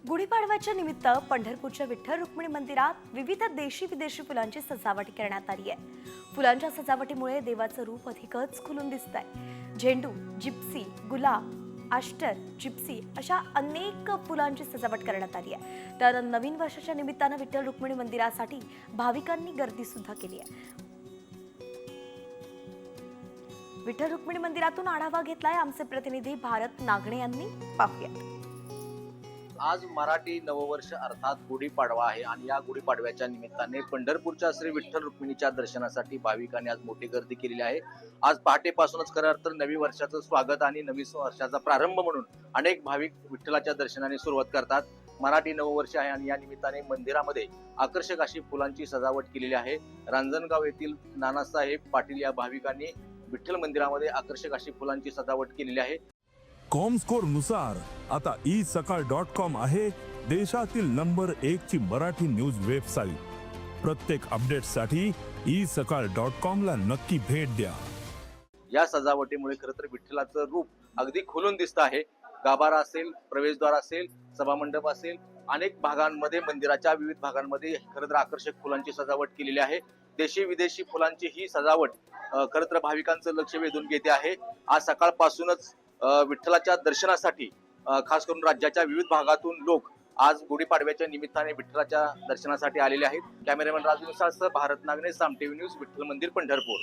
गुढीपाडव्याच्या निमित्त पंढरपूरच्या विठ्ठल रुक्मिणी मंदिरात विविध देशी विदेशी फुलांची सजावट करण्यात आली आहे। फुलांच्या सजावटीमुळे देवाचं रूप अधिकच खुलून दिसतंय। झेंडू, जिप्सी, गुलाब, आष्टर, जिप्सी अशा अनेक फुलांची सजावट करण्यात आली आहे। तर नवीन वर्षाच्या निमित्तानं विठ्ठल रुक्मिणी मंदिरासाठी भाविकांनी गर्दी सुद्धा केली आहे। विठ्ठल रुक्मिणी मंदिरातून आढावा घेतलाय आमचे प्रतिनिधी भारत नागणे यांनी। पाहूयात। आज मराठी नववर्ष अर्थात गुढीपाडवा आहे आणि या गुढीपाडव्याच्या निमित्ताने पंढरपूरच्या श्री विठ्ठल रुक्मिणीच्या दर्शनासाठी भाविकांनी आज मोठी गर्दी केलेली आहे। आज पहाटेपासूनच खरं तर नवीन वर्षाचं स्वागत आणि नवीन वर्षाचा प्रारंभ म्हणून अनेक भाविक विठ्ठलाच्या दर्शनाने सुरुवात करतात। मराठी नववर्ष आहे आणि या निमित्ताने मंदिरामध्ये आकर्षक अशी फुलांची सजावट केलेली आहे। रांजणगाव येथील नानासाहेब पाटील या भाविकांनी विठ्ठल मंदिरामध्ये आकर्षक अशी फुलांची सजावट केलेली आहे। कॉमस्कोर नुसार आता isakal.com आहे देशातील नंबर 1 ची मराठी न्यूज वेबसाईट। प्रत्येक अपडेटसाठी isakal.com ला नक्की भेट द्या। या सजावटीमुळे खरं तर विठ्ठलाचं रूप अगदी खुलून दिसतं आहे। गाभारा असेल, प्रवेशद्वार असेल, सभामंडप असेल, अनेक भागांमध्ये मंदिराच्या विविध भागांमध्ये खरं तर आकर्षक फुलांची सजावट केलेली आहे। देशी विदेशी फुलांची ही सजावट खरं तर भाविकांचं लक्ष वेधून घेते आहे। आज सकाळपासूनच विठ्ठलाच्या दर्शनासाठी खास करून राज्याच्या विविध भागातून लोक आज गुढीपाडव्याच्या निमित्ताने विठ्ठलाच्या दर्शनासाठी आलेले आहेत। कॅमेरामॅन राजू मिसाळसह भारत नागणे, साम टीव्ही न्यूज, विठ्ठल मंदिर, पंढरपूर।